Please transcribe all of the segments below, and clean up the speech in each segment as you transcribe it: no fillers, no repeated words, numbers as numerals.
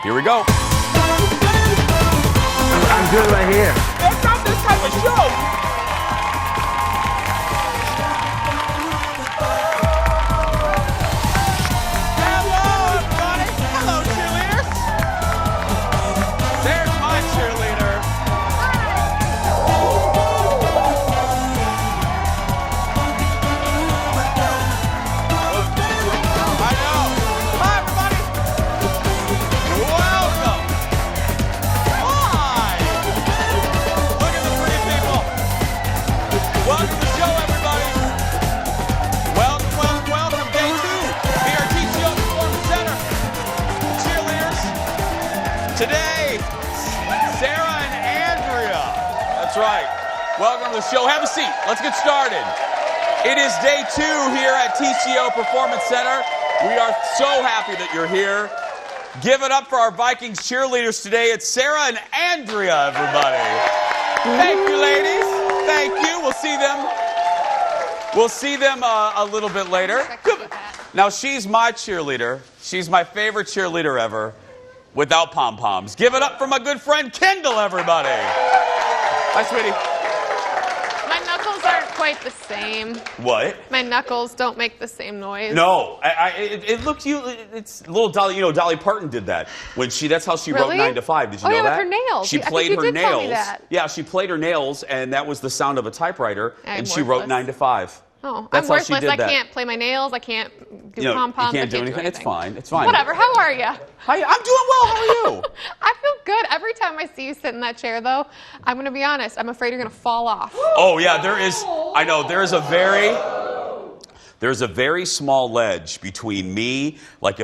Here we go. I'm good right here. It's not this type of show. Hello, everybody. Hello, cheerleaders. There's my cheerleader. I know. Hi, everybody. Welcome. Hi. Look at the pretty people. Welcome to the show, everybody. Welcome, welcome, welcome. Day 2 here at TCO Performance Center. Cheerleaders. Today, Sarah and Andrea. That's right. Welcome to the show. Have a seat. Let's get started. It is day 2 here at TCO Performance Center. We are so happy that you're here. Give it up for our Vikings cheerleaders today. It's Sarah and Andrea, everybody. Thank you, ladies. Thank you. We'll see them a little bit later. Now, she's my cheerleader. She's my favorite cheerleader ever, without pom-poms. Give it up for my good friend Kendall, everybody. Hi, sweetie. My knuckles aren't quite the same. What? My knuckles don't make the same noise. No, it looks it's little Dolly. You know, Dolly Parton did that when that's how she wrote Really? 9 to 5. Did you Oh, know yeah, with that? her nails. She I think played you her did tell me nails. that. Yeah, she played her nails, and that was the sound of a typewriter. I'm And she wrote worthless. 9 to 5. Oh, That's I'm how she worthless. did I that. can't play my nails. I can't do You know, pom-poms. you can't do I anything. It's fine. It's fine. Whatever. How are you? Hi, I'm doing well. How are you? I feel good. Every time I see you sit in that chair, though, I'm going to be honest. I'm afraid you're going to fall off. Oh yeah, there is. I know there's a very small ledge between me. Like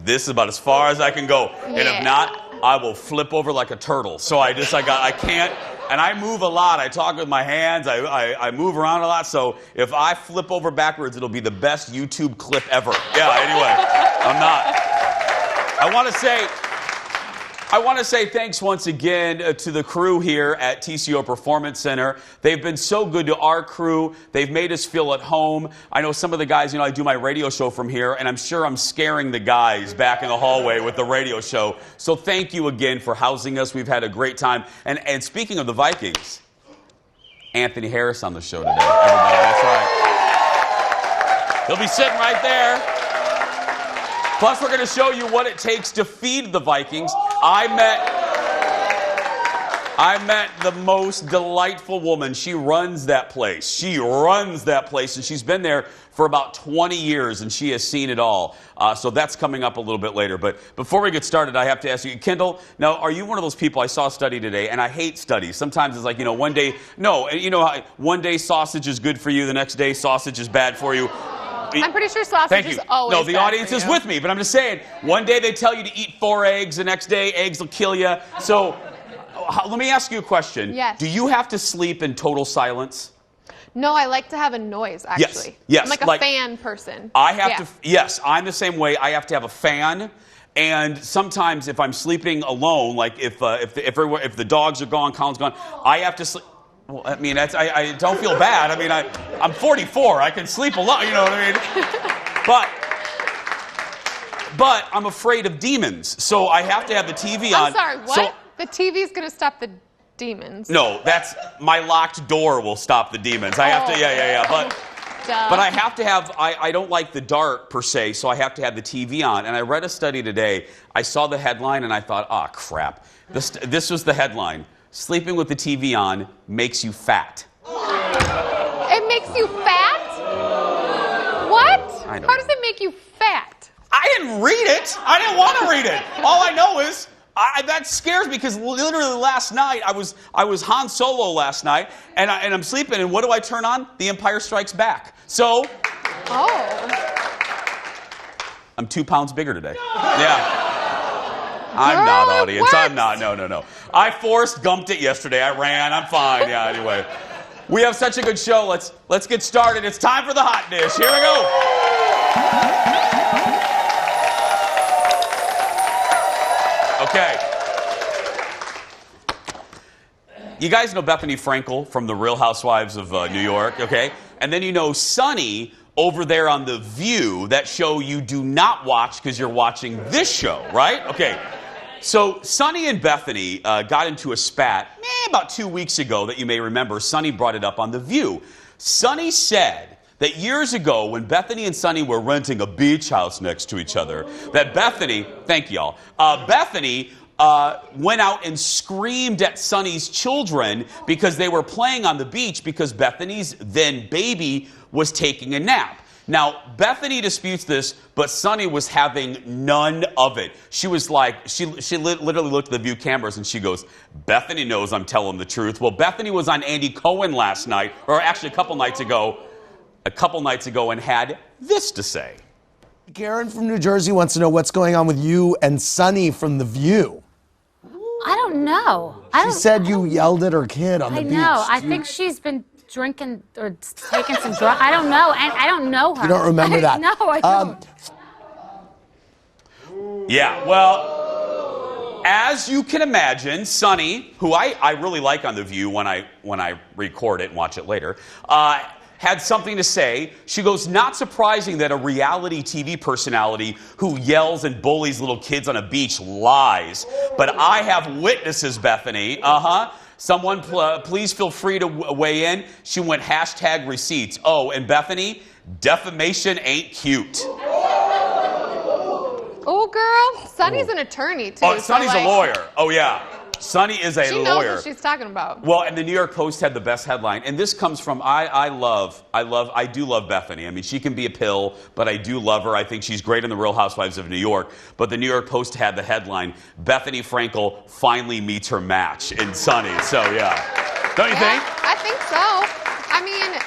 this is about as far as I can go, and if Yeah. not, I will flip over like a turtle. So I can't. And I move a lot. I talk with my hands. I move around a lot. So if I flip over backwards, it'll be the best YouTube clip ever. Yeah. Anyway, I'm not. I want to say thanks once again to the crew here at TCO Performance Center. They've been so good to our crew. They've made us feel at home. I know some of the guys, I do my radio show from here, and I'm sure I'm scaring the guys back in the hallway with the radio show. So thank you again for housing us. We've had a great time. And speaking of the Vikings, Anthony Harris on the show today. Everybody, that's right. He'll be sitting right there. Plus, we're going to show you what it takes to feed the Vikings. I met the most delightful woman. She runs that place. And she's been there for about 20 years, and she has seen it all. So that's coming up a little bit later. But before we get started, I have to ask you, Kendall, now, are you one of those people? I saw a study today, and I hate studies. Sometimes it's like, one day, how one day sausage is good for you, the next day sausage is bad for you. I'm pretty sure sausage is always No, the bad audience for is you. with me, but I'm just saying, one day they tell you to eat 4 eggs, the next day eggs will kill you. So let me ask you a question. Yes. Do you have to sleep in total silence? No, I like to have a noise, actually. Yes. I'm like a fan person. I have to, yes, I'm the same way. I have to have a fan. And sometimes if I'm sleeping alone, like if the dogs are gone, Colin's gone, I have to sleep. Well, I mean, I don't feel bad. I mean, I'm 44. I can sleep a lot, you know what I mean? But I'm afraid of demons, so I have to have the TV on. I'm sorry, what? So, the TV's going to stop the demons. no, that's my locked door will stop the demons. I have to, yeah. But I have to have, I don't like the dark per se, so I have to have the TV on. And I read a study today. I saw the headline and I thought, oh, crap. This was the headline. Sleeping with the TV on makes you fat. It makes you fat? What? I know. How does it make you fat? I didn't read it. I didn't want to read it. All I know is that scares me because literally last night I was Han Solo last night and I'm sleeping and what do I turn on? The Empire Strikes Back. So I'm 2 pounds bigger today. Yeah. I'm not, audience. I'm not. No. I Forrest Gumped it yesterday. I ran. I'm fine. Yeah, anyway. We have such a good show. Let's get started. It's time for the hot dish. Here we go. Okay. You guys know Bethany Frankel from The Real Housewives of New York, okay? And then you know Sunny over there on The View, that show you do not watch because you're watching this show, right? Okay. So Sonny and Bethany got into a spat about 2 weeks ago that you may remember. Sonny brought it up on The View. Sonny said that years ago when Bethany and Sonny were renting a beach house next to each other, that Bethany, thank y'all, Bethany went out and screamed at Sonny's children because they were playing on the beach because Bethany's then baby was taking a nap. Now, Bethany disputes this, but Sonny was having none of it. She was like, she literally looked at the View cameras and she goes, Bethany knows I'm telling the truth. Well, Bethany was on Andy Cohen last night, or actually a couple nights ago, and had this to say. Karen from New Jersey wants to know what's going on with you and Sonny from The View. I don't know. She said you yelled at her kid on the beach. I know. I think she's been drinking or taking some drugs. I don't know. And I don't know her. You don't remember that? No, I don't. Yeah, well, as you can imagine, Sonny, who I really like on The View when I record it and watch it later, had something to say. She goes, not surprising that a reality TV personality who yells and bullies little kids on a beach lies. But I have witnesses, Bethany. Someone please feel free to weigh in. She went #receipts. Oh, and Bethany, defamation ain't cute. Oh, girl. Sonny's an attorney, too. Oh, Sonny's a lawyer. Oh, yeah. Sonny is a lawyer. She knows what she's talking about. Well, and the New York Post had the best headline, and this comes from I do love Bethany. I mean, she can be a pill, but I do love her. I think she's great in the Real Housewives of New York. But the New York Post had the headline: Bethany Frankel finally meets her match in Sonny. So yeah, don't you think? I think so. I mean,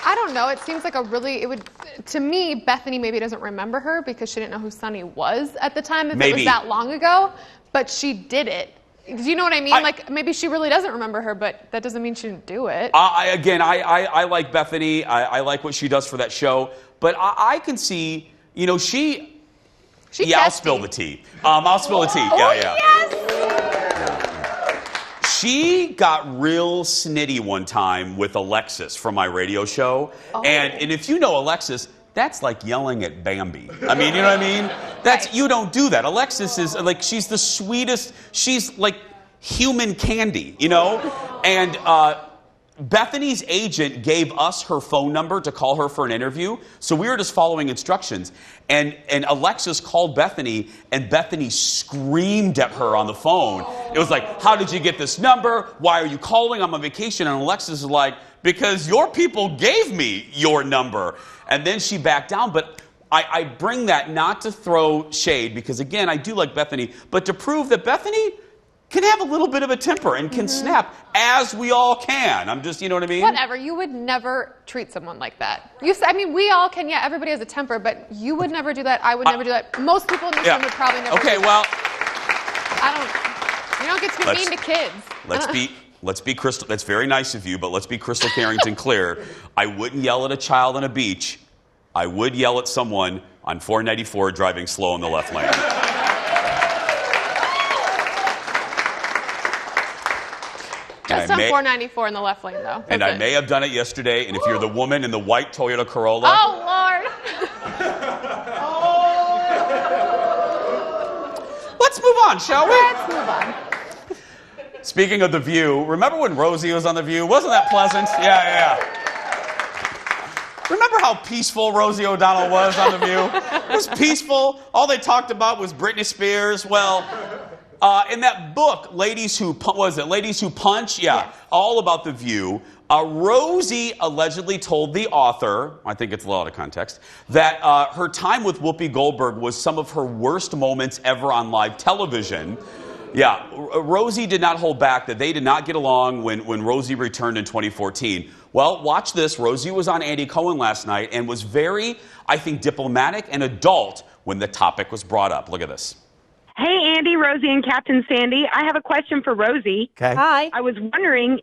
I don't know. It seems like to me, Bethany maybe doesn't remember her because she didn't know who Sonny was at the time. If it was that long ago, but she did it. Do you know what I mean? Like, maybe she really doesn't remember her, but that doesn't mean she didn't do it. I like Bethany. I like what she does for that show. But I can see, she I'll spill the tea. I'll spill the tea. Yeah. Yes! She got real snitty one time with Alexis from my radio show. Oh. And if you know Alexis, that's like yelling at Bambi. I mean, you know what I mean? You don't do that. Alexis is like, she's the sweetest. She's like human candy, And Bethany's agent gave us her phone number to call her for an interview. So we were just following instructions. And Alexis called Bethany, and Bethany screamed at her on the phone. It was like, how did you get this number? Why are you calling? I'm on vacation. And Alexis is like, because your people gave me your number. And then she backed down. But I bring that not to throw shade, because, again, I do like Bethany, but to prove that Bethany can have a little bit of a temper and can snap, as we all can. I'm just, you know what I mean? Whatever. You would never treat someone like that. We all can. Yeah, everybody has a temper, but you would never do that. I would never do that. Most people in this room would probably never do that. Okay, well. You don't get too mean to kids. Let's be crystal. That's very nice of you, but let's be Crystal Carrington clear. I wouldn't yell at a child on a beach. I would yell at someone on 494 driving slow in the left lane. Just on 494 in the left lane, though. And I may have done it yesterday. And if you're the woman in the white Toyota Corolla. Oh, Lord. Let's move on, shall we? Let's move on. Speaking of The View, remember when Rosie was on The View? Wasn't that pleasant? Yeah. Remember how peaceful Rosie O'Donnell was on The View? It was peaceful. All they talked about was Britney Spears. Well, in that book, Ladies Who Punch? Yeah, all about The View. Rosie allegedly told the author, I think it's a lot of context, that her time with Whoopi Goldberg was some of her worst moments ever on live television. Yeah, Rosie did not hold back that they did not get along when Rosie returned in 2014. Well, watch this. Rosie was on Andy Cohen last night and was very, I think, diplomatic and adult when the topic was brought up. Look at this. Hey, Andy, Rosie, and Captain Sandy. I have a question for Rosie. Okay. Hi. I was wondering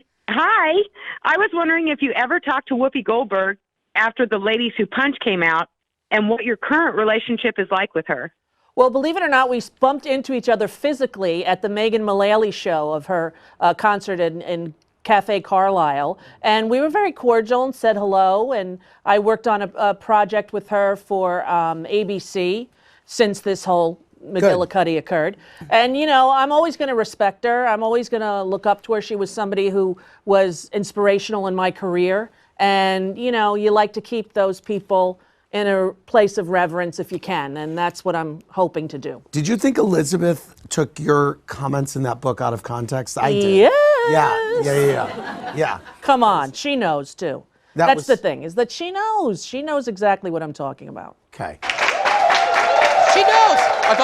if you ever talked to Whoopi Goldberg after the Ladies Who Punch came out, and what your current relationship is like with her. Well, believe it or not, we bumped into each other physically at the Megan Mullally show of her concert in Cafe Carlisle, and we were very cordial and said hello, and I worked on a project with her for ABC since this whole McGillicuddy occurred. And, you know, I'm always going to respect her. I'm always going to look up to her. She was somebody who was inspirational in my career, and, you know, you like to keep those people in a place of reverence if you can, and that's what I'm hoping to do. Did you think Elizabeth took your comments in that book out of context? I did. Yes. Yeah. Come on, she knows too. That's the thing, is that she knows. She knows exactly what I'm talking about. Okay. She knows. I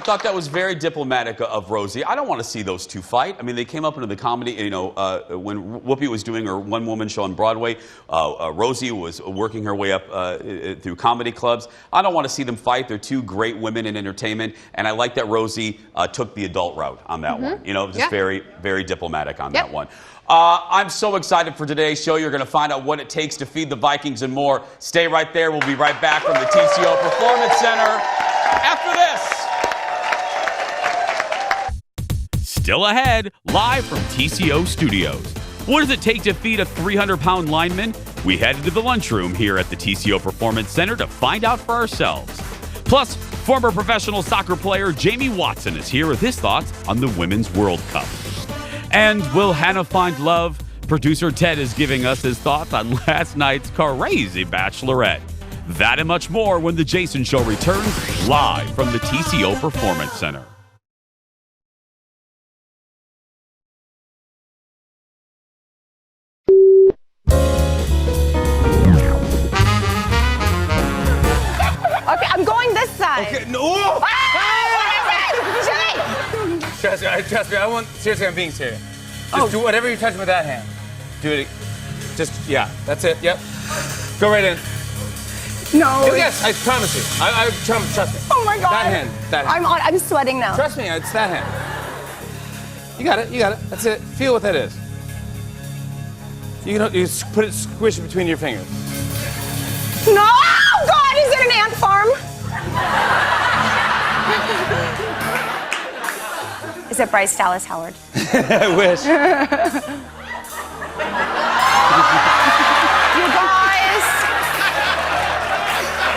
thought that was very diplomatic of Rosie. I don't want to see those two fight. I mean, they came up into the comedy, you know, when Whoopi was doing her one-woman show on Broadway, Rosie was working her way up through comedy clubs. I don't want to see them fight. They're two great women in entertainment, and I like that Rosie took the adult route on that one. You know, just very, very diplomatic on that one. I'm so excited for today's show. You're going to find out what it takes to feed the Vikings and more. Stay right there. We'll be right back from the TCO Performance Center after this. Still ahead, live from TCO Studios. What does it take to feed a 300-pound lineman? We headed to the lunchroom here at the TCO Performance Center to find out for ourselves. Plus, former professional soccer player Jamie Watson is here with his thoughts on the Women's World Cup. And will Hannah find love? Producer Ted is giving us his thoughts on last night's crazy Bachelorette. That and much more when The Jason Show returns live from the TCO Performance Center. Okay, I'm going this side. Okay, no! Trust me, I won't. Seriously, I'm being serious. Just do whatever you're touching with that hand. Do it. Just, yeah, that's it. Yep. Go right in. No. Yes, I promise you. I trust me. Oh my God. That hand. That hand. I'm sweating now. Trust me, it's that hand. You got it. You got it. That's it. Feel what that is. You put it, squish it between your fingers. No! Oh God, is it an ant farm? Is it Bryce Dallas Howard? I wish. You guys.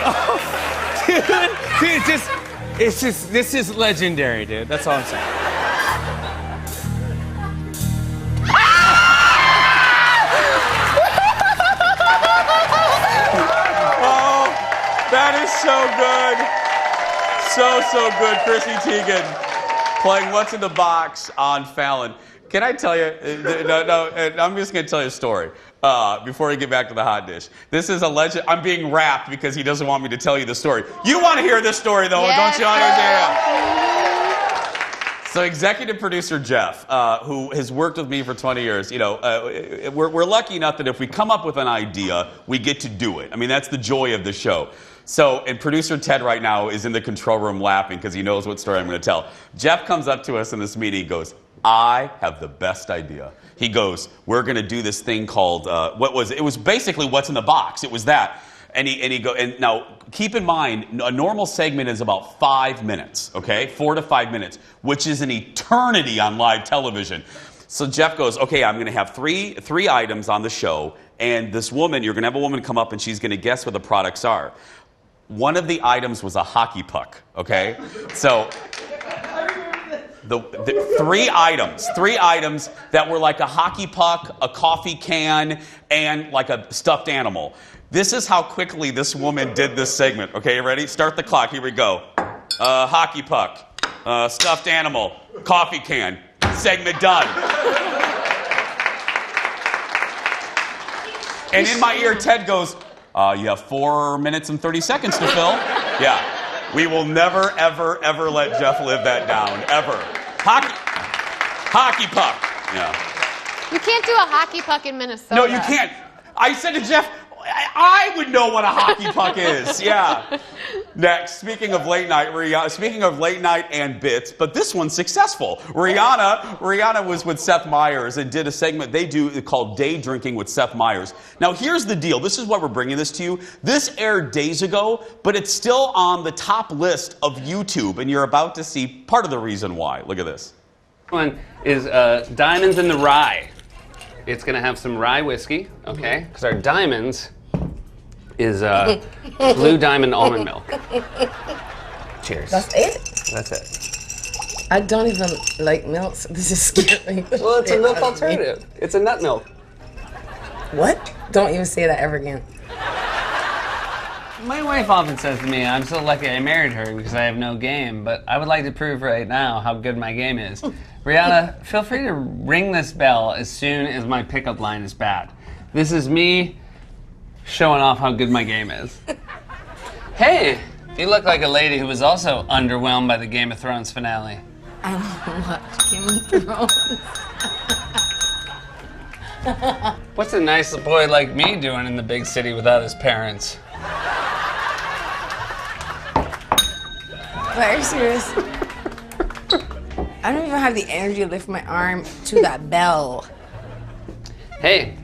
Oh, dude, this is legendary, dude. That's all I'm saying. Oh, that is so good. So good. Chrissy Teigen playing What's in the Box on Fallon. Can I tell you? I'm just going to tell you a story before we get back to the hot dish. This is a legend. I'm being rapped because he doesn't want me to tell you the story. You want to hear this story, though, don't you? So executive producer Jeff, who has worked with me for 20 years, you know, we're lucky enough that if we come up with an idea, we get to do it. I mean, that's the joy of the show. So, and producer Ted right now is in the control room laughing because he knows what story I'm going to tell. Jeff comes up to us in this meeting. He goes, I have the best idea. He goes, we're going to do this thing called, it was basically What's in the Box. It was that. And now keep in mind, a normal segment is about 5 minutes, okay? 4 to 5 minutes, which is an eternity on live television. So Jeff goes, okay, I'm going to have three items on the show, and this woman, you're going to have a woman come up and she's going to guess what the products are. One of the items was a hockey puck, okay? So the three items that were like a hockey puck, a coffee can, and like a stuffed animal. This is how quickly this woman did this segment. Okay, you ready? Start the clock. Here we go. Hockey puck, stuffed animal, coffee can. Segment done. And in my ear, Ted goes, you have 4 minutes and 30 seconds to fill. Yeah. We will never, ever, ever let Jeff live that down. Ever. Hockey puck. Yeah. You can't do a hockey puck in Minnesota. No, you can't. I said to Jeff, I would know what a hockey puck is. Yeah. Next, speaking of late night and bits, but this one's successful. Rihanna was with Seth Meyers and did a segment they do called Day Drinking with Seth Meyers. Now, here's the deal. This is why we're bringing this to you. This aired days ago, but it's still on the top list of YouTube, and you're about to see part of the reason why. Look at this. One is Diamonds in the Rye. It's gonna have some rye whiskey, okay? Because our diamonds is Blue Diamond almond milk. Cheers. That's it? That's it. I don't even like milk, so this is scary. Well, it's a milk alternative. It's a nut milk. What? Don't even say that ever again. My wife often says to me, I'm so lucky I married her because I have no game, but I would like to prove right now how good my game is. Brianna, feel free to ring this bell as soon as my pickup line is bad. This is me showing off how good my game is. Hey, you look like a lady who was also underwhelmed by the Game of Thrones finale. I don't watch Game of Thrones. What's a nice boy like me doing in the big city without his parents? Very serious. I don't even have the energy to lift my arm to that bell. Hey,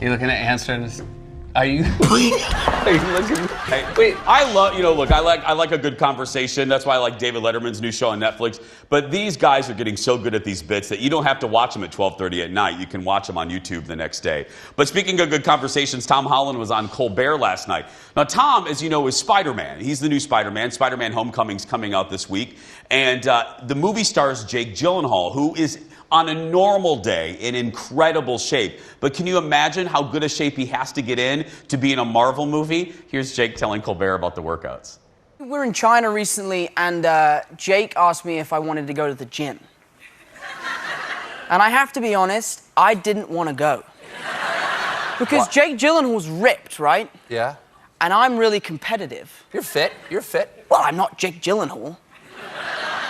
you looking at answering this? Are you? Are you looking? Hey, wait, I love, look, I like a good conversation. That's why I like David Letterman's new show on Netflix. But these guys are getting so good at these bits that you don't have to watch them at 12:30 at night. You can watch them on YouTube the next day. But speaking of good conversations, Tom Holland was on Colbert last night. Now, Tom, as you know, is Spider-Man. He's the new Spider-Man. Spider-Man Homecoming's coming out this week. And the movie stars Jake Gyllenhaal, who is on a normal day in incredible shape. But can you imagine how good a shape he has to get in to be in a Marvel movie? Here's Jake telling Colbert about the workouts. We were in China recently, and Jake asked me if I wanted to go to the gym. And I have to be honest, I didn't want to go. Because what? Jake Gyllenhaal's ripped, right? Yeah. And I'm really competitive. You're fit. You're fit. Well, I'm not Jake Gyllenhaal.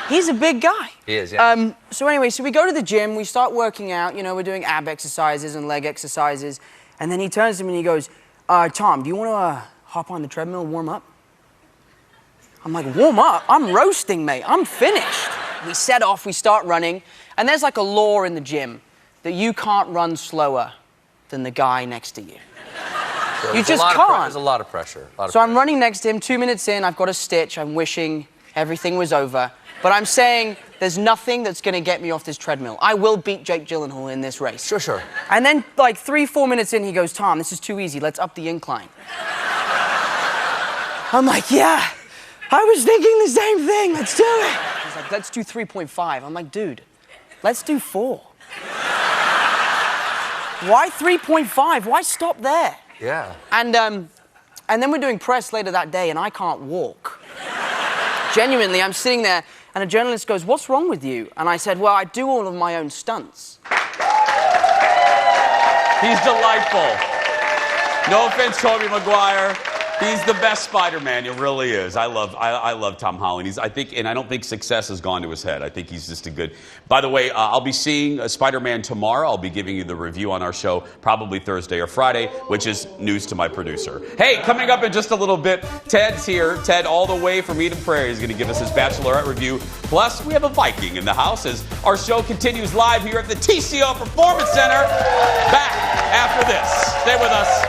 He's a big guy. He is, yeah. So anyway, we go to the gym, we start working out, we're doing ab exercises and leg exercises, and then he turns to me and he goes, Tom, do you want to hop on the treadmill and warm up? I'm like, warm up? I'm roasting, mate. I'm finished. We set off, we start running, and there's like a law in the gym that you can't run slower than the guy next to you. So you just can't. There's a lot of pressure. So I'm running next to him, 2 minutes in, I've got a stitch, I'm wishing everything was over. But I'm saying there's nothing that's going to get me off this treadmill. I will beat Jake Gyllenhaal in this race. Sure. And then, like 3-4 minutes in, he goes, Tom, this is too easy. Let's up the incline. I'm like, yeah, I was thinking the same thing. Let's do it. He's like, let's do 3.5. I'm like, dude, let's do 4. Why 3.5? Why stop there? Yeah. And then we're doing press later that day, and I can't walk. Genuinely, I'm sitting there, and a journalist goes, what's wrong with you? And I said, well, I do all of my own stunts. He's delightful. No offense, Tobey Maguire. He's the best Spider-Man. It really is. I love Tom Holland. I don't think success has gone to his head. I think he's just a good. By the way, I'll be seeing Spider-Man tomorrow. I'll be giving you the review on our show probably Thursday or Friday, which is news to my producer. Hey, coming up in just a little bit, Ted's here. Ted, all the way from Eden Prairie, is going to give us his Bachelorette review. Plus, we have a Viking in the house as our show continues live here at the TCO Performance Center. Back after this. Stay with us.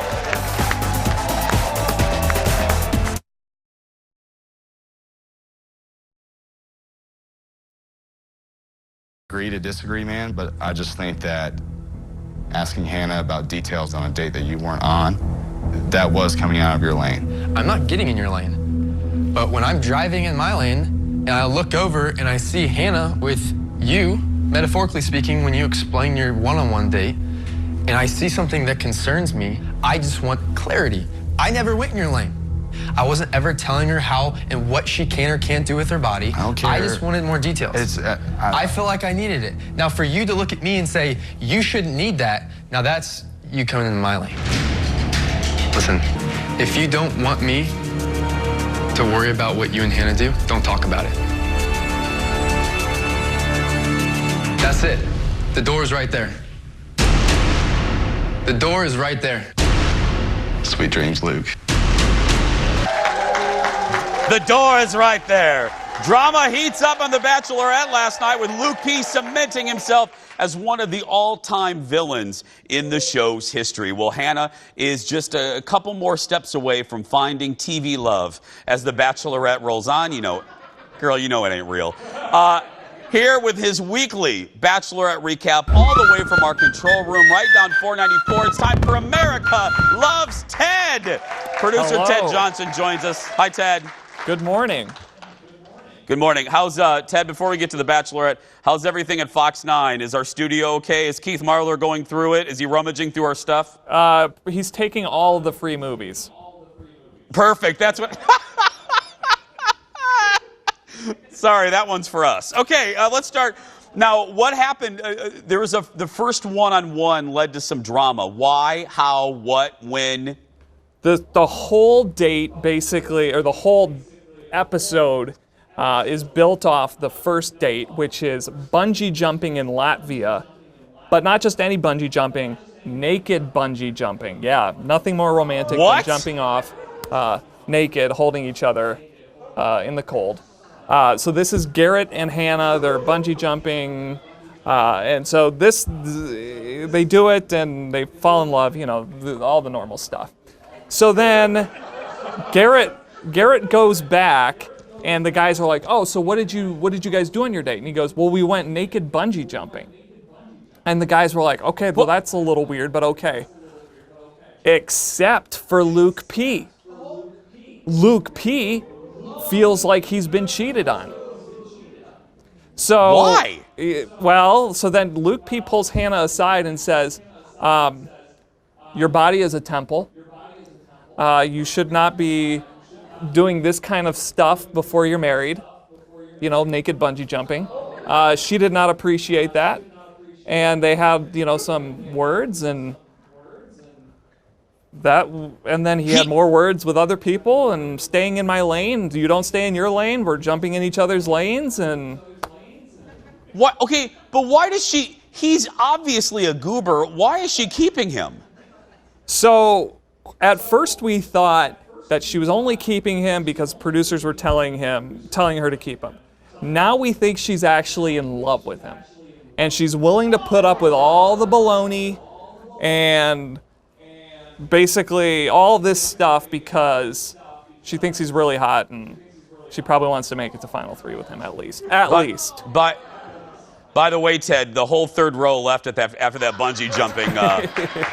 Agree to disagree, man, but I just think that asking Hannah about details on a date that you weren't on, that was coming out of your lane. I'm not getting in your lane, but when I'm driving in my lane and I look over and I see Hannah with you, metaphorically speaking, when you explain your one-on-one date, and I see something that concerns me, I just want clarity. I never went in your lane. I wasn't ever telling her how and what she can or can't do with her body. I don't care. I just wanted more details. I feel like I needed it. Now, for you to look at me and say, you shouldn't need that, now that's you coming into my lane. Listen, if you don't want me to worry about what you and Hannah do, don't talk about it. That's it. The door is right there. The door is right there. Sweet dreams, Luke. The door is right there. Drama heats up on The Bachelorette last night with Luke P. cementing himself as one of the all-time villains in the show's history. Well, Hannah is just a couple more steps away from finding TV love as The Bachelorette rolls on. Girl, you know it ain't real. here with his weekly Bachelorette recap, all the way from our control room, right down 494. It's time for America Loves Ted. Producer Hello. Ted Johnson joins us. Hi, Ted. Good morning. Good morning. How's Ted? Before we get to the Bachelorette, how's everything at Fox 9? Is our studio okay? Is Keith Marler going through it? Is he rummaging through our stuff? He's taking all of the free movies. Perfect. That's what. Sorry, that one's for us. Okay, let's start. Now, what happened? There was the first one-on-one led to some drama. Why? How? What? When? The whole date, basically, or the whole episode, is built off the first date, which is bungee jumping in Latvia, but not just any bungee jumping, naked bungee jumping. Yeah, nothing more romantic than jumping off naked, holding each other in the cold. So this is Garrett and Hannah. They're bungee jumping, and so they do it and they fall in love. You know, all the normal stuff. So then Garrett goes back. And the guys are like, "Oh, so what did you guys do on your date?" And he goes, "Well, we went naked bungee jumping." And the guys were like, "Okay, well, that's a little weird, but okay." Except for Luke P. Luke P. feels like he's been cheated on. So why? Well, so then Luke P. pulls Hannah aside and says, "Your body is a temple. You should not be doing this kind of stuff before you're married, you know, naked bungee jumping." She did not appreciate that, and they had, you know, some words, and then he had more words with other people, and staying in my lane. You don't stay in your lane. We're jumping in each other's lanes, and what? Okay, but why does she? He's obviously a goober. Why is she keeping him? So at first we thought that she was only keeping him because producers were telling her to keep him. Now we think she's actually in love with him. And she's willing to put up with all the baloney and basically all this stuff because she thinks he's really hot and she probably wants to make it to Final 3 with him at least. But by the way, Ted, the whole third row left after that bungee jumping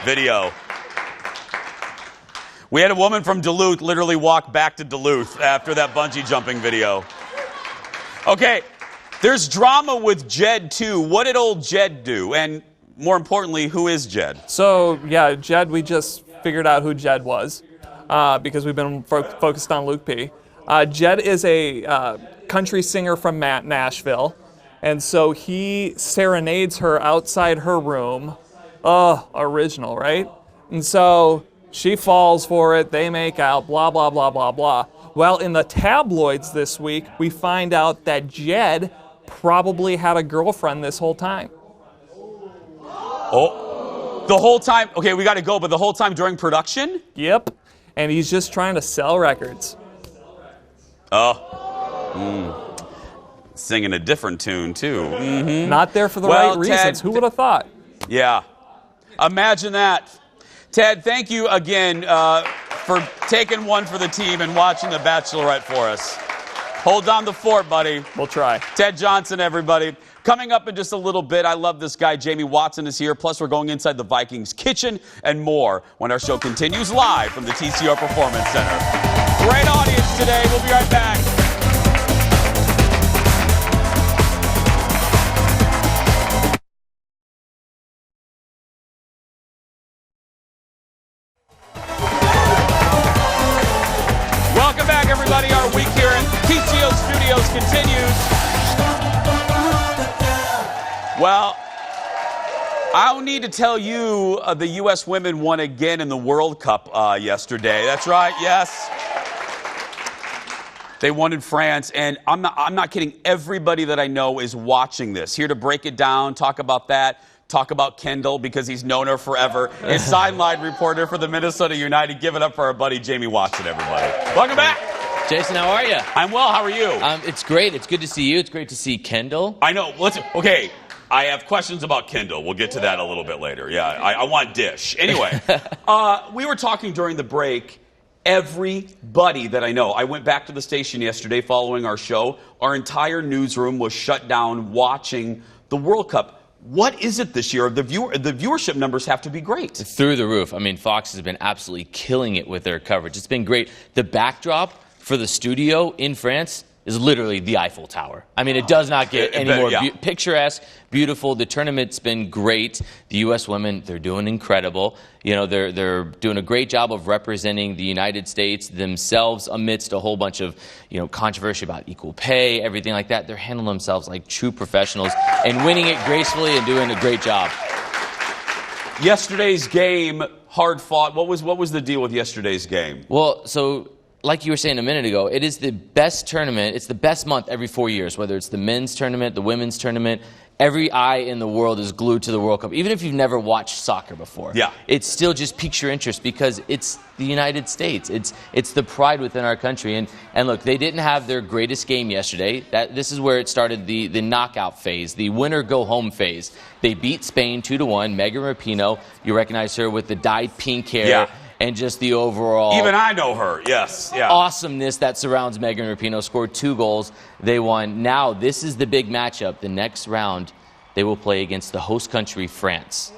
video. We had a woman from Duluth literally walk back to Duluth after that bungee jumping video. Okay, there's drama with Jed too. What did old Jed do? And more importantly, who is Jed? So yeah, Jed, we just figured out who Jed was because we've been focused on Luke P. Jed is a country singer from Nashville. And so he serenades her outside her room. Original, right? And so she falls for it, they make out, blah, blah, blah, blah, blah. Well, in the tabloids this week, we find out that Jed probably had a girlfriend this whole time. Oh, the whole time? Okay, we got to go, but the whole time during production? Yep, and he's just trying to sell records. Singing a different tune, too. Mm-hmm. Not there for the right reasons. Who would have thought? Yeah, imagine that. Ted, thank you again for taking one for the team and watching The Bachelorette for us. Hold down the fort, buddy. We'll try. Ted Johnson, everybody. Coming up in just a little bit, I love this guy. Jamie Watson is here. Plus, we're going inside the Vikings kitchen and more when our show continues live from the TCO Performance Center. Great audience today. We'll be right back. Welcome back, everybody. Our week here in TCO Studios continues. Well, I don't need to tell you the U.S. women won again in the World Cup yesterday. That's right, yes. They won in France, and I'm not kidding. Everybody that I know is watching this. Here to break it down, talk about that, talk about Kendall, because he's known her forever. Is sideline reporter for the Minnesota United. Give it up for our buddy Jamie Watson, everybody. Welcome back. Jason, how are you? I'm well. How are you? It's great. It's good to see you. It's great to see Kendall. I know. Okay. I have questions about Kendall. We'll get to that a little bit later. Yeah, I want Dish. Anyway, we were talking during the break, Everybody that I know. I went back to the station yesterday following our show. Our entire newsroom was shut down watching the World Cup. What is it this year? The viewership numbers have to be great. Through the roof. I mean, Fox has been absolutely killing it with their coverage. It's been great. The backdrop for the studio in France is literally the Eiffel Tower. I mean, it does not get any more picturesque, beautiful. The tournament's been great. The U.S. women, they're doing incredible. You know, they're doing a great job of representing the United States themselves amidst a whole bunch of, you know, controversy about equal pay, everything like that. They're handling themselves like true professionals and winning it gracefully and doing a great job. Yesterday's game, hard fought. What was the deal with yesterday's game? Well, so like you were saying a minute ago, it is the best tournament. It's the best month every 4 years, whether it's the men's tournament, the women's tournament. Every eye in the world is glued to the World Cup. Even if you've never watched soccer before, it still just piques your interest because it's the United States. It's the pride within our country. And look, they didn't have their greatest game yesterday. This is where it started, the knockout phase, the winner go home phase. They beat Spain 2-1. Megan Rapinoe, you recognize her with the dyed pink hair. Yeah. And just the overall... Even I know her, yes. Yeah. Awesomeness that surrounds Megan Rapinoe. Scored 2 goals. They won. Now, this is the big matchup. The next round, they will play against the host country, France.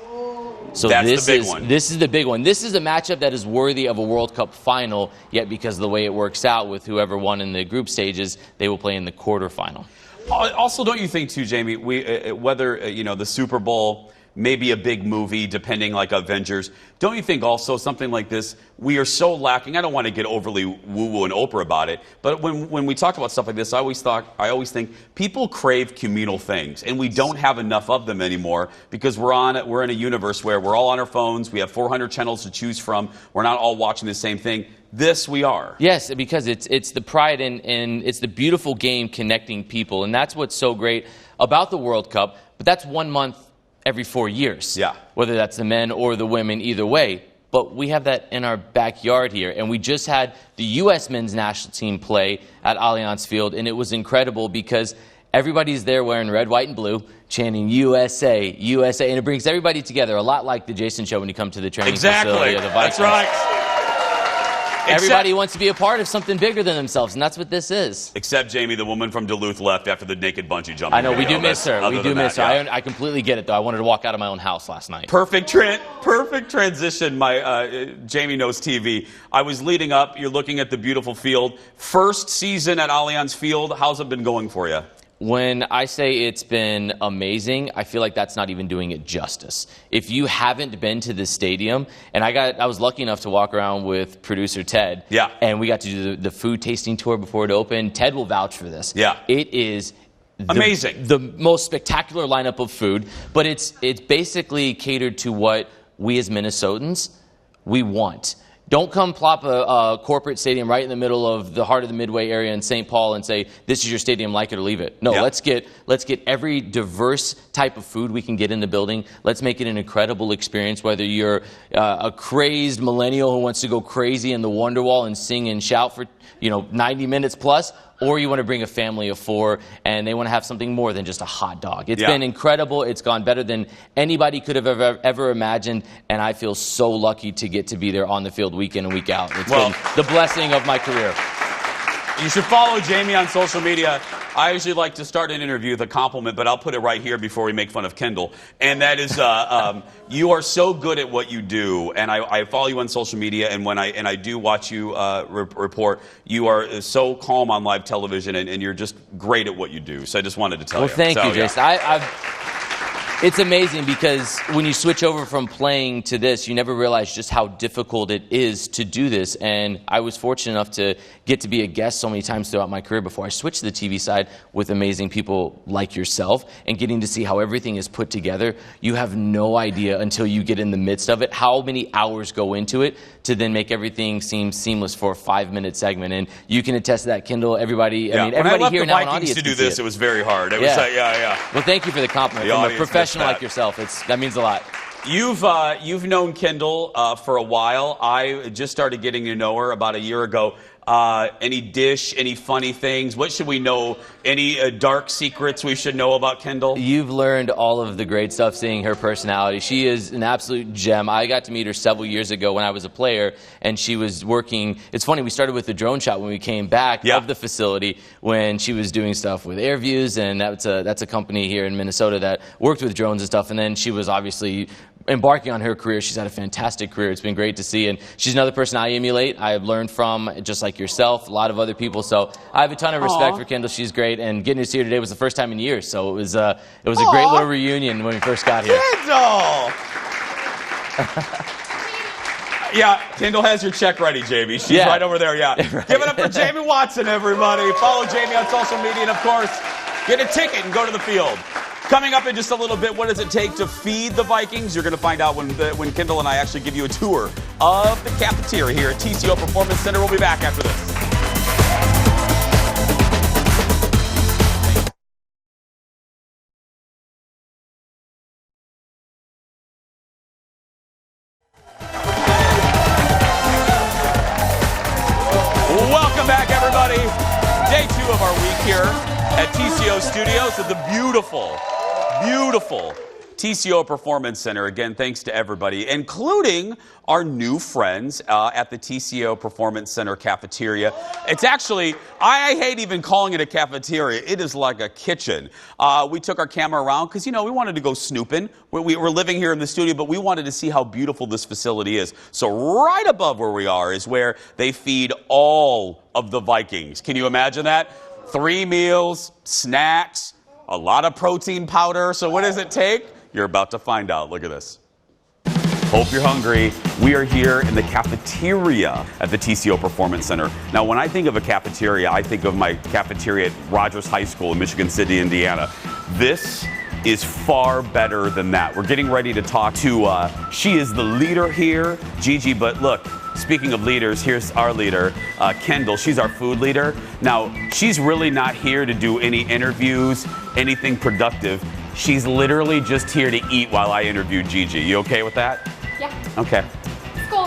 So that's the big one. This is the big one. This is a matchup that is worthy of a World Cup final, yet because of the way it works out with whoever won in the group stages, they will play in the quarterfinal. Also, don't you think, too, Jamie, whether, the Super Bowl... maybe a big movie, depending, like Avengers. Don't you think also something like this, we are so lacking? I don't want to get overly woo-woo and Oprah about it, but when we talk about stuff like this, I always think people crave communal things, and we don't have enough of them anymore because we're in a universe where we're all on our phones, we have 400 channels to choose from, we're not all watching the same thing. This we are. Yes, because it's the pride and it's the beautiful game connecting people, and that's what's so great about the World Cup, but that's 1 month every 4 years. Yeah. Whether that's the men or the women, either way. But we have that in our backyard here. And we just had the U.S. men's national team play at Allianz Field, and it was incredible because everybody's there wearing red, white, and blue, chanting USA, USA, and it brings everybody together, a lot like the Jason Show when you come to the training facility of the Vikings. That's right. Everybody wants to be a part of something bigger than themselves, and that's what this is. Except Jamie, the woman from Duluth, left after the naked bungee jumping. I know, we do miss her. We do miss her. Yeah. I completely get it, though. I wanted to walk out of my own house last night. Perfect transition. Jamie knows TV. I was leading up. You're looking at the beautiful field. First season at Allianz Field. How's it been going for you? When I say it's been amazing, I feel like that's not even doing it justice. If you haven't been to the stadium, and I was lucky enough to walk around with producer Ted, and we got to do the food tasting tour before it opened. Ted will vouch for this. Yeah. It is amazing. The most spectacular lineup of food, but it's basically catered to what we as Minnesotans, we want. Don't come plop a corporate stadium right in the middle of the heart of the Midway area in St. Paul and say, this is your stadium, like it or leave it. No, let's get every diverse type of food we can get in the building. Let's make it an incredible experience, whether you're a crazed millennial who wants to go crazy in the Wonderwall and sing and shout for 90 minutes plus, or you want to bring a family of 4 and they want to have something more than just a hot dog. It's been incredible. It's gone better than anybody could have ever imagined, and I feel so lucky to get to be there on the field week in and week out. It's been the blessing of my career. You should follow Jamie on social media. I usually like to start an interview with a compliment, but I'll put it right here before we make fun of Kendall. And that is, you are so good at what you do. And I follow you on social media, and when I do watch you report, you are so calm on live television, and you're just great at what you do. So I just wanted to tell you. Well, thank you, Jason. It's amazing because when you switch over from playing to this, you never realize just how difficult it is to do this. And I was fortunate enough to get to be a guest so many times throughout my career before I switched to the TV side with amazing people like yourself and getting to see how everything is put together. You have no idea until you get in the midst of it how many hours go into it to then make everything seem seamless for a 5-minute segment. And you can attest to that, Kendall. Everybody, I mean, everybody here now in audience to do this, it was very hard. It was Well, thank you for the compliment from a professional like yourself. That means a lot. You've known Kendall for a while. I just started getting to know her about a year ago. Any dish, any funny things? What should we know? Any dark secrets we should know about Kendall? You've learned all of the great stuff seeing her personality. She is an absolute gem. I got to meet her several years ago when I was a player, and she was working. It's funny, we started with the drone shot when we came back of the facility when she was doing stuff with AirViews, and that's a company here in Minnesota that worked with drones and stuff. And then she was obviously embarking on her career. She's had a fantastic career. It's been great to see, and she's another person I emulate. I have learned from, just like yourself, a lot of other people. So I have a ton of respect for Kendall. She's great, and getting to see her today was the first time in years. So it was a great little reunion when we first got here. Kendall! Yeah, Kendall has your check ready, Jamie. She's right over there, Right. Give it up for Jamie Watson, everybody. Follow Jamie on social media, and of course, get a ticket and go to the field. Coming up in just a little bit, what does it take to feed the Vikings? You're going to find out when Kendall and I actually give you a tour of the cafeteria here at TCO Performance Center. We'll be back after this. Welcome back, everybody. Day 2 of our week here at TCO Studios at the beautiful TCO Performance Center. Again, thanks to everybody, including our new friends at the TCO Performance Center cafeteria. It's actually, I hate even calling it a cafeteria. It is like a kitchen. We took our camera around because, we wanted to go snooping. We were living here in the studio, but we wanted to see how beautiful this facility is. So right above where we are is where they feed all of the Vikings. Can you imagine that? 3 meals, snacks, a lot of protein powder. So what does it take? You're about to find out. Look at this. Hope you're hungry. We are here in the cafeteria at the TCO Performance Center. Now, when I think of a cafeteria, I think of my cafeteria at Rogers High School in Michigan City, Indiana. This is far better than that. We're getting ready to talk to, she is the leader here, Gigi, but look, speaking of leaders, here's our leader, Kendall. She's our food leader. Now, she's really not here to do any interviews, anything productive. She's literally just here to eat while I interview Gigi. You okay with that? Yeah. Okay. Let's go.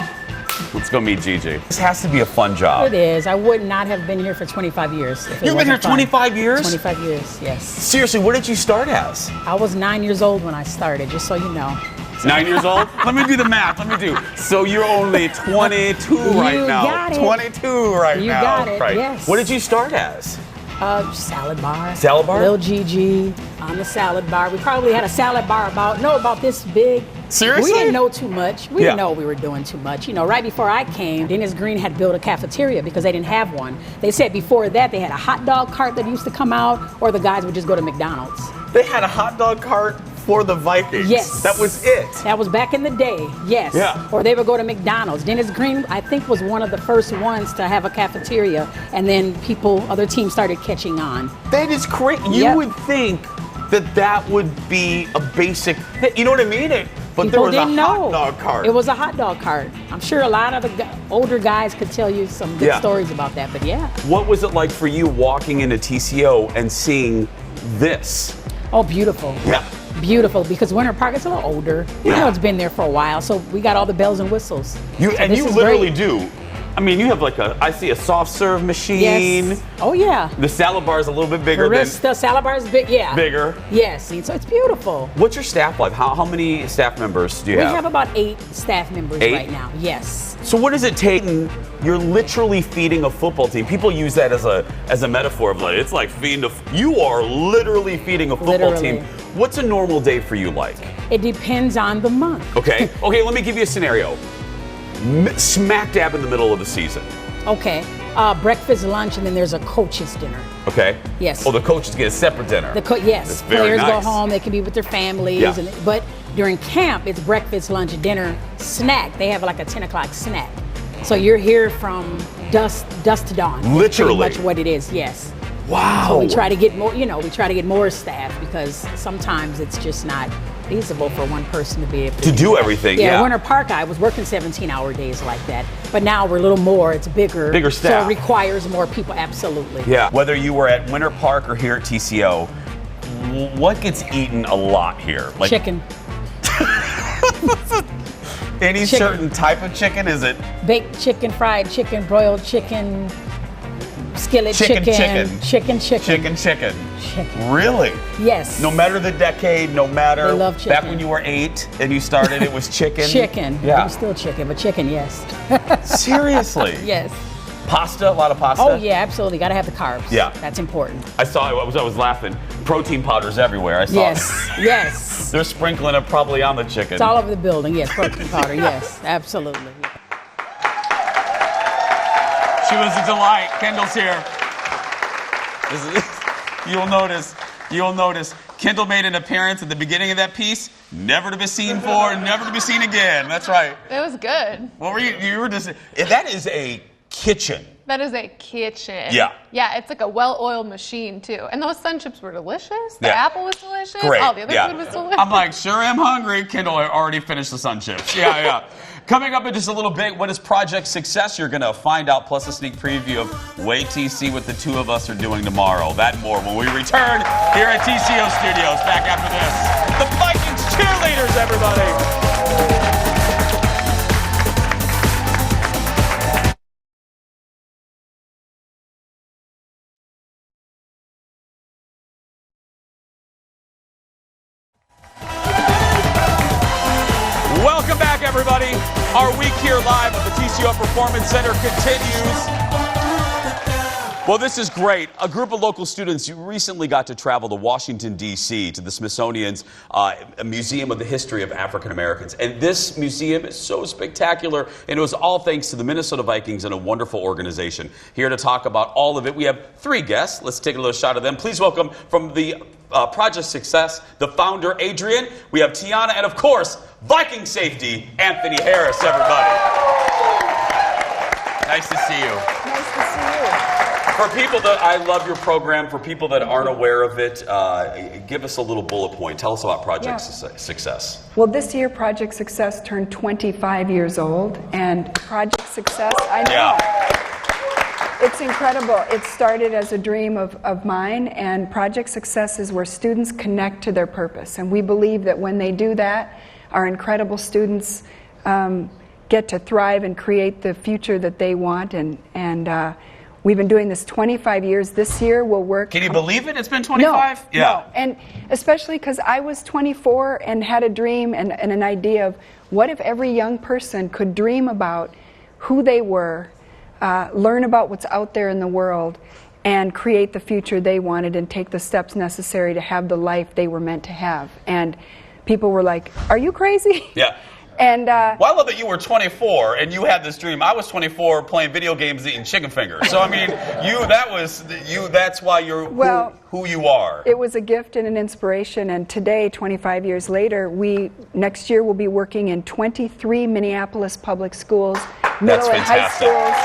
Let's go meet Gigi. This has to be a fun job. It is. I would not have been here for 25 years. You've been here 25 years? 25 years, yes. Seriously, what did you start as? I was 9 years old when I started, just so you know. 9 years old? Let me do the math. So you're only 22 right now. You got it. 22 right now. You got it, right. yes. What did you start as? Salad bar. Salad bar? Lil Gigi on the salad bar. We probably had a salad bar about this big. Seriously? We didn't know too much. We didn't know we were doing too much. Right before I came, Dennis Green had built a cafeteria because they didn't have one. They said before that they had a hot dog cart that used to come out, or the guys would just go to McDonald's. They had a hot dog cart for the Vikings? Yes. That was it? That was back in the day, yes. Yeah. Or they would go to McDonald's. Dennis Green, I think, was one of the first ones to have a cafeteria, and then other teams started catching on. That is crazy. You would think that would be a basic thing. You know what I mean? But there was a hot dog cart. It was a hot dog cart. I'm sure a lot of the older guys could tell you some good stories about that, but yeah. What was it like for you walking into TCO and seeing this? Oh, beautiful. Yeah. Beautiful, because Winter Park is a little older. It's been there for a while, so we got all the bells and whistles. You literally do. I mean, you have I see a soft serve machine. Yes. Oh, yeah. The salad bar is a little bit bigger The salad bar is big, yeah. Bigger. Yes, so it's beautiful. What's your staff like? How many staff members do you have? We have about 8 staff members right now, yes. So what does it take? You're literally feeding a football team. People use that as a metaphor of it's like feeding you are literally feeding a football team. What's a normal day for you like? It depends on the month. Okay, let me give you a scenario. Smack dab in the middle of the season. Okay, breakfast, lunch, and then there's a coach's dinner. Okay. Yes. Oh, the coaches get a separate dinner. Yes. Players go home. They can be with their families. Yeah. But during camp, it's breakfast, lunch, dinner, snack. They have like a 10 o'clock snack. So you're here from dusk to dawn. Literally. That's pretty much what it is. Yes. Wow. So we try to get more. We try to get more staff because sometimes it's just not feasible for one person to be able to do everything. Yeah, Winter Park, I was working 17-hour days like that. But now we're a little more, it's bigger. Bigger staff. So it requires more people, absolutely. Yeah, whether you were at Winter Park or here at TCO, what gets eaten a lot here? Chicken. Any certain type of chicken, is it? Baked chicken, fried chicken, broiled chicken, skillet Chicken. chicken. Really? Yes. No matter the decade, no matter. They love chicken. Back when you were 8 and you started, it was chicken. Chicken. Yeah. It was still chicken, but chicken, yes. Seriously? Yes. Pasta, a lot of pasta? Oh yeah, absolutely. Got to have the carbs. Yeah. That's important. I saw it. I was laughing. Protein powders everywhere. I saw Yes. it. Yes. They're sprinkling it probably on the chicken. It's all over the building. Yes, protein powder. Yes, absolutely. She was a delight. Kendall's here. You'll notice. Kendall made an appearance at the beginning of that piece, never to be seen for, never to be seen again. That's right. It was good. What were you were just, that is a kitchen. That is a kitchen. Yeah. Yeah, it's like a well-oiled machine, too. And those sun chips were delicious. The Yeah. apple was delicious. Great. All the other Yeah. food was delicious. I'm like, sure am hungry. Kendall already finished the sun chips. Yeah. Coming up in just a little bit, what is Project Success? You're going to find out, plus a sneak preview of wait till you see what the two of us are doing tomorrow. That and more when we return here at TCO Studios. Back after this. The Vikings cheerleaders, everybody. Welcome back, everybody. Our week here live at the TCO Performance Center continues. Well, this is great. A group of local students recently got to travel to Washington, D.C. to the Smithsonian's Museum of the History of African Americans. And this museum is so spectacular, and it was all thanks to the Minnesota Vikings and a wonderful organization. Here to talk about all of it, we have 3 guests. Let's take a little shot of them. Please welcome from the Project Success, the founder, Adrian. We have Tiana, and of course, Viking safety, Anthony Harris, everybody. Nice to see you. Nice to see you. For people that, I love your program. For people that aren't aware of it, give us a little bullet point. Tell us about Project Success. Well, this year Project Success turned 25 years old, and Project Success, I know. Yeah. It's incredible. It started as a dream of mine, and Project Success is where students connect to their purpose. And we believe that when they do that, our incredible students get to thrive and create the future that they want. And we've been doing this 25 years. This year we'll work. Can you believe it? It's been 25? No, no. And especially because I was 24 and had a dream and an idea of what if every young person could dream about who they were, learn about what's out there in the world, and create the future they wanted and take the steps necessary to have the life they were meant to have. And people were like, are you crazy? Yeah. And well, I love that you were 24 and you had this dream. I was 24 playing video games eating chicken fingers. So I mean, that's why you're who you are. It was a gift and an inspiration, and today, 25 years later, next year we'll be working in 23 Minneapolis public schools, middle and high schools,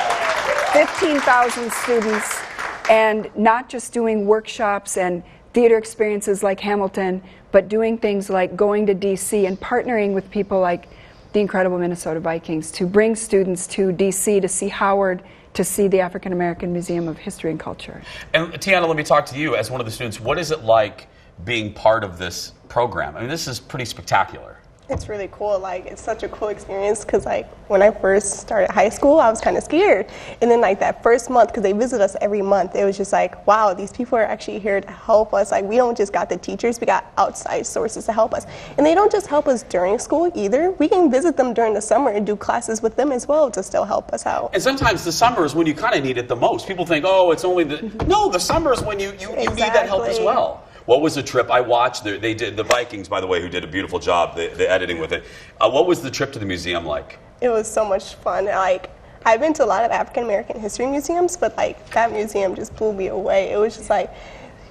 15,000 students, and not just doing workshops and theater experiences like Hamilton, but doing things like going to DC and partnering with people like the incredible Minnesota Vikings to bring students to DC to see Howard, to see the African American Museum of History and Culture. And Tiana, let me talk to you as one of the students. What is it like being part of this program? I mean, this is pretty spectacular. It's really cool. Like, it's such a cool experience because, like, when I first started high school, I was kind of scared. And then, like, that first month, because they visit us every month, it was just like, wow, these people are actually here to help us. Like, we don't just got the teachers, we got outside sources to help us. And they don't just help us during school either. We can visit them during the summer and do classes with them as well to still help us out. And sometimes the summer is when you kind of need it the most. People think, oh, it's only no, the summer is when you need that help as well. What was the trip? I watched, they did, the Vikings, by the way, who did a beautiful job, the editing with it. What was the trip to the museum like? It was so much fun. Like, I've been to a lot of African American history museums, but like that museum just blew me away. It was just like,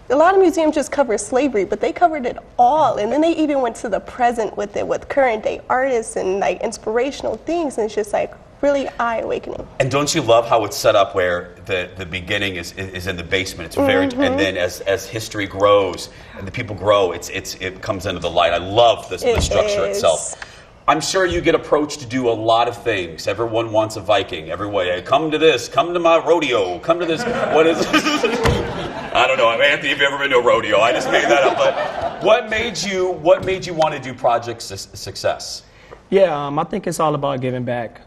a lot of museums just cover slavery, but they covered it all. And then they even went to the present with it, with current day artists and like inspirational things. And it's just like really eye-awakening. And don't you love how it's set up where the beginning is in the basement? It's very, and then as history grows and the people grow, it comes into the light. I love the structure itself. I'm sure you get approached to do a lot of things. Everyone wants a Viking. Everyone, hey, come to this, come to my rodeo, come to this. What is I don't know, Anthony, have you ever been to a rodeo? I just made that up. But what made you want to do Project Success? Yeah, I think it's all about giving back.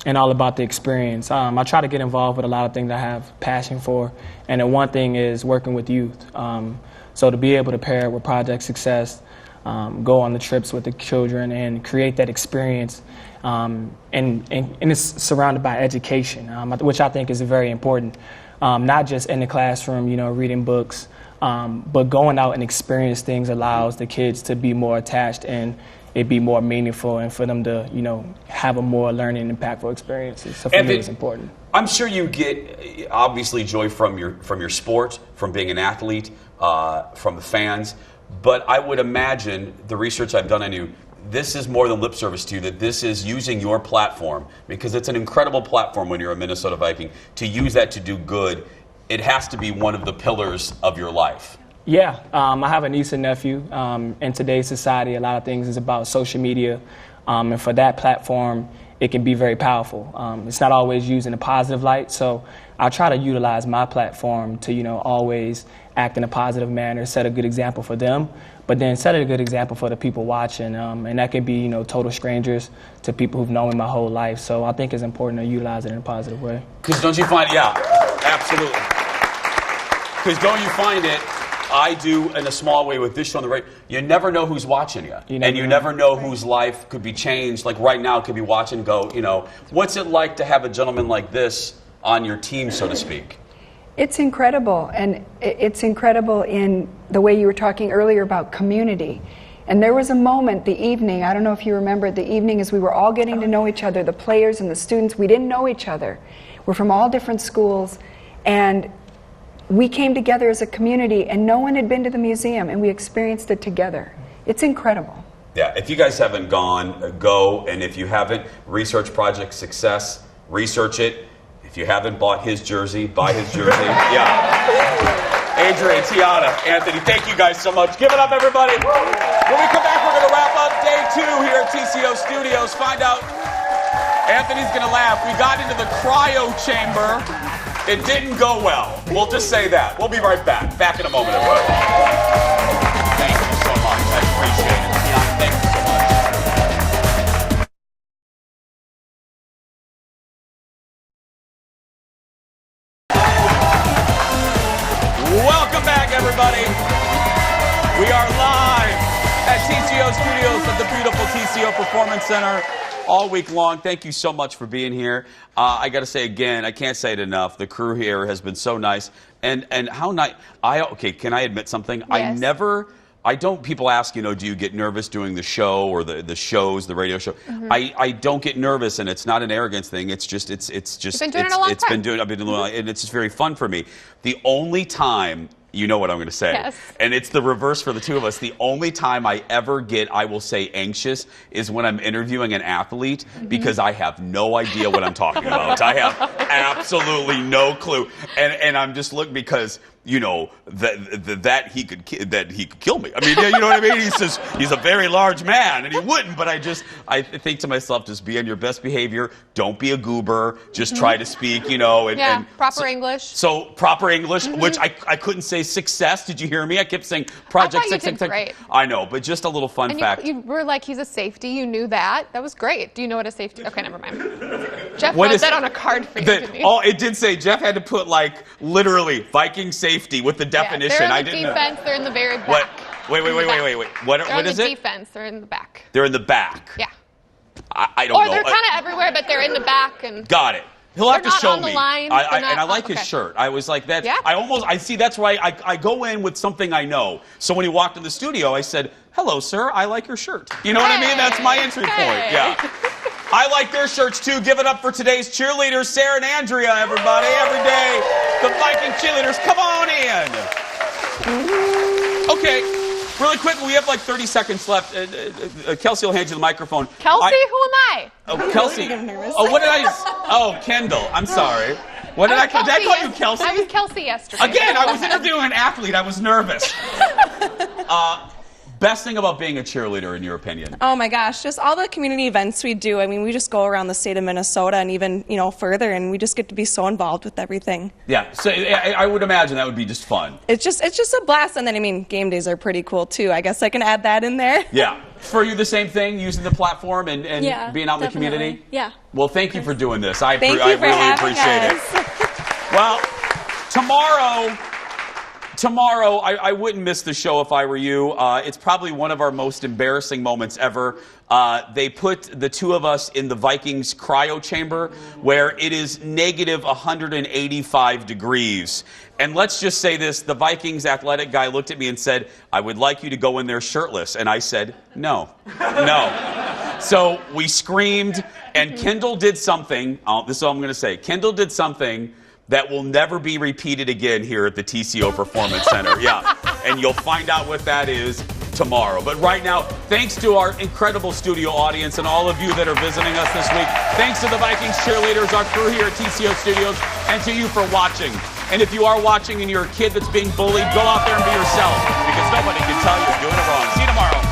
and all about the experience. I try to get involved with a lot of things I have passion for, and the one thing is working with youth. So to be able to pair it with Project Success, go on the trips with the children and create that experience, and it's surrounded by education, which I think is very important. Not just in the classroom, reading books, but going out and experience things allows the kids to be more attached and it be more meaningful, and for them to, have a more learning, impactful experiences. So for me, it's important. I'm sure you get obviously joy from your sport, from being an athlete, from the fans. But I would imagine the research I've done on you, this is more than lip service to you, that this is using your platform, because it's an incredible platform when you're a Minnesota Viking, to use that to do good. It has to be one of the pillars of your life. Yeah, I have a niece and nephew. In today's society, a lot of things is about social media, and for that platform, it can be very powerful. It's not always used in a positive light, so I try to utilize my platform to, always act in a positive manner, set a good example for them, but then set a good example for the people watching, and that could be, total strangers to people who've known me my whole life. So I think it's important to utilize it in a positive way. Because don't you find, yeah, absolutely. Because don't you find it, I do in a small way with this show on the radio, you never know who's watching you. You never know whose life could be changed. Like right now, could be watching and go, what's it like to have a gentleman like this on your team, so to speak? It's incredible, and it's incredible in the way you were talking earlier about community. And there was a moment, the evening, I don't know if you remember, the evening as we were all getting to know each other, the players and the students, we didn't know each other. We're from all different schools, and we came together as a community, and no one had been to the museum, and we experienced it together. It's incredible. Yeah, if you guys haven't gone, go, and if you haven't, research Project Success, research it. If you haven't bought his jersey, buy his jersey. Yeah. Adrian, Tiana, Anthony, thank you guys so much. Give it up, everybody. When we come back, we're going to wrap up day 2 here at TCO Studios. Find out. Anthony's going to laugh. We got into the cryo chamber. It didn't go well. We'll just say that. We'll be right back. Back in a moment, everybody. Thank you so much. I appreciate it. Tiana, thank you so much. Welcome back, everybody. We are live at TCO Studios at the beautiful TCO Performance Center all week long. Thank you so much for being here. I got to say again, I can't say it enough. The crew here has been so nice, and how nice. Okay, can I admit something? Yes. People ask, do you get nervous doing the show or the shows, the radio show? Mm-hmm. I don't get nervous, and it's not an arrogance thing. It's just, You've been doing it a long time. I've been doing it, and it's just very fun for me. The only time, you know what I'm going to say. Yes. And it's the reverse for the two of us. The only time I ever get, I will say, anxious is when I'm interviewing an athlete, because I have no idea what I'm talking about. I have absolutely no clue. And I'm just looking because, that he could kill me. I mean, you know what I mean? He's a very large man, and he wouldn't. But I think to myself, just be on your best behavior. Don't be a goober. Just try to speak, And proper English. So proper English, which I couldn't say success. Did you hear me? I kept saying Project Success. I thought you did great. I know, but just a little fun fact. You were like, he's a safety. You knew that. That was great. Do you know what a safety? Okay, never mind. Jeff wrote that on a card for you, didn't he? Oh, it did say Jeff had to put literally Viking safety with the definition. They're in the defense. They're in the very back. What? Wait. What is it? They're in the defense. They're in the back. They're in the back. Yeah. I don't know. Or they're kind of everywhere, but they're in the back. And got it. He'll have to show me. I like his shirt. I was like that. Yeah. I see. That's right. I go in with something I know. So when he walked in the studio, I said, "Hello, sir. I like your shirt." You know what I mean? That's my entry point. Yeah. I like their shirts too. Give it up for today's cheerleaders, Sarah and Andrea, everybody. Every day, the Viking cheerleaders. Come on in. Okay, really quick. We have 30 seconds left. Kelsey will hand you the microphone. Kelsey, who am I? Oh, Kelsey. Oh, what did I? Oh, Kendall. I'm sorry. What did I call you, Kelsey? I was Kelsey yesterday. Again, I was interviewing an athlete. I was nervous. best thing about being a cheerleader, in your opinion? Oh my gosh, just all the community events we do. I mean, we just go around the state of Minnesota and even, further, and we just get to be so involved with everything. Yeah, so I would imagine that would be just fun. It's just a blast, and then, game days are pretty cool, too. I guess I can add that in there. Yeah. For you, the same thing, using the platform and yeah, being out in the community? Yeah. Well, thank you for doing this. I Thank you for really having appreciate us. it. Well, tomorrow, I wouldn't miss the show if I were you. It's probably one of our most embarrassing moments ever. They put the two of us in the Vikings cryo chamber where it is negative 185 degrees. And let's just say this, the Vikings athletic guy looked at me and said, I would like you to go in there shirtless. And I said, no. So we screamed, and Kendall did something, this is all I'm going to say, Kendall did something that will never be repeated again here at the TCO Performance Center. Yeah, and you'll find out what that is tomorrow. But right now, thanks to our incredible studio audience and all of you that are visiting us this week. Thanks to the Vikings cheerleaders, our crew here at TCO Studios, and to you for watching. And if you are watching and you're a kid that's being bullied, go out there and be yourself, because nobody can tell you you're doing it wrong. See you tomorrow.